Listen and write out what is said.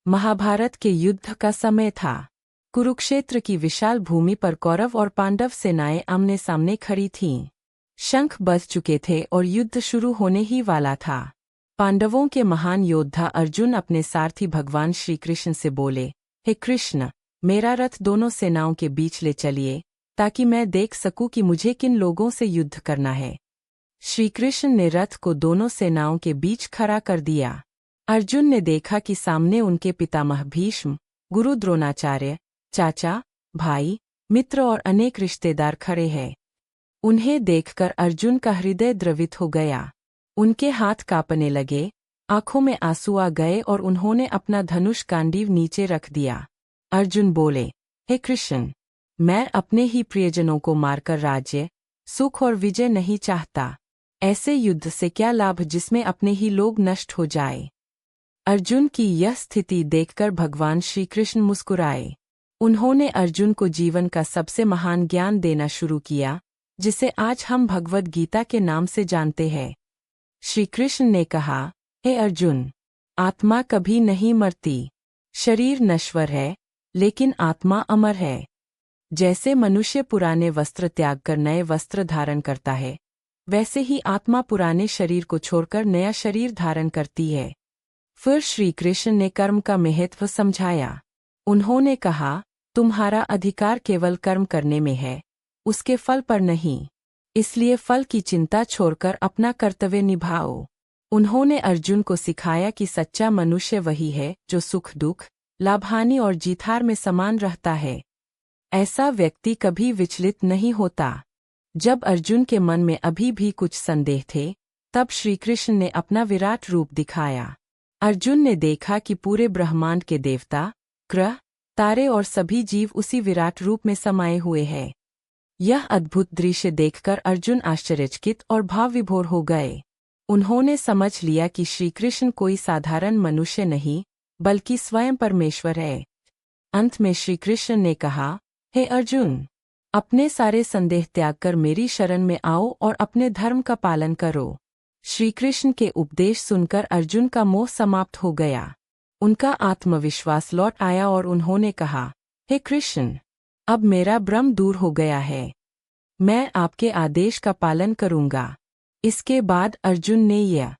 महाभारत के युद्ध का समय था। कुरुक्षेत्र की विशाल भूमि पर कौरव और पांडव सेनाएं आमने सामने खड़ी थीं। शंख बज चुके थे और युद्ध शुरू होने ही वाला था। पांडवों के महान योद्धा अर्जुन अपने सारथी भगवान श्रीकृष्ण से बोले, हे कृष्ण, मेरा रथ दोनों सेनाओं के बीच ले चलिए, ताकि मैं देख सकूं कि मुझे किन लोगों से युद्ध करना है। श्रीकृष्ण ने रथ को दोनों सेनाओं के बीच खड़ा कर दिया। अर्जुन ने देखा कि सामने उनके पितामह भीष्म, गुरु द्रोणाचार्य, चाचा, भाई, मित्र और अनेक रिश्तेदार खड़े हैं। उन्हें देखकर अर्जुन का हृदय द्रवित हो गया। उनके हाथ कांपने लगे, आंखों में आंसू आ गए और उन्होंने अपना धनुष गांडीव नीचे रख दिया। अर्जुन बोले, हे कृष्ण, मैं अपने ही प्रियजनों को मारकर राज्य, सुख और विजय नहीं चाहता। ऐसे युद्ध से क्या लाभ जिसमें अपने ही लोग नष्ट हो जाए। अर्जुन की यह स्थिति देखकर भगवान श्रीकृष्ण मुस्कुराए। उन्होंने अर्जुन को जीवन का सबसे महान ज्ञान देना शुरू किया, जिसे आज हम भगवद गीता के नाम से जानते हैं। श्रीकृष्ण ने कहा, हे अर्जुन, आत्मा कभी नहीं मरती। शरीर नश्वर है, लेकिन आत्मा अमर है। जैसे मनुष्य पुराने वस्त्र त्याग कर नए वस्त्र धारण करता है, वैसे ही आत्मा पुराने शरीर को छोड़कर नया शरीर धारण करती है। फिर श्रीकृष्ण ने कर्म का महत्व समझाया। उन्होंने कहा, तुम्हारा अधिकार केवल कर्म करने में है, उसके फल पर नहीं। इसलिए फल की चिंता छोड़कर अपना कर्तव्य निभाओ। उन्होंने अर्जुन को सिखाया कि सच्चा मनुष्य वही है जो सुख दुख, लाभ-हानि और जीत-हार में समान रहता है। ऐसा व्यक्ति कभी विचलित नहीं होता। जब अर्जुन के मन में अभी भी कुछ संदेह थे, तब श्रीकृष्ण ने अपना विराट रूप दिखाया। अर्जुन ने देखा कि पूरे ब्रह्मांड के देवता, ग्रह, तारे और सभी जीव उसी विराट रूप में समाये हुए हैं। यह अद्भुत दृश्य देखकर अर्जुन आश्चर्यचकित और भावविभोर हो गए। उन्होंने समझ लिया कि श्रीकृष्ण कोई साधारण मनुष्य नहीं, बल्कि स्वयं परमेश्वर है। अंत में श्रीकृष्ण ने कहा, हे अर्जुन, अपने सारे संदेह त्याग कर मेरी शरण में आओ और अपने धर्म का पालन करो। श्रीकृष्ण के उपदेश सुनकर अर्जुन का मोह समाप्त हो गया। उनका आत्मविश्वास लौट आया और उन्होंने कहा, हे कृष्ण, अब मेरा भ्रम दूर हो गया है। मैं आपके आदेश का पालन करूंगा। इसके बाद अर्जुन ने यह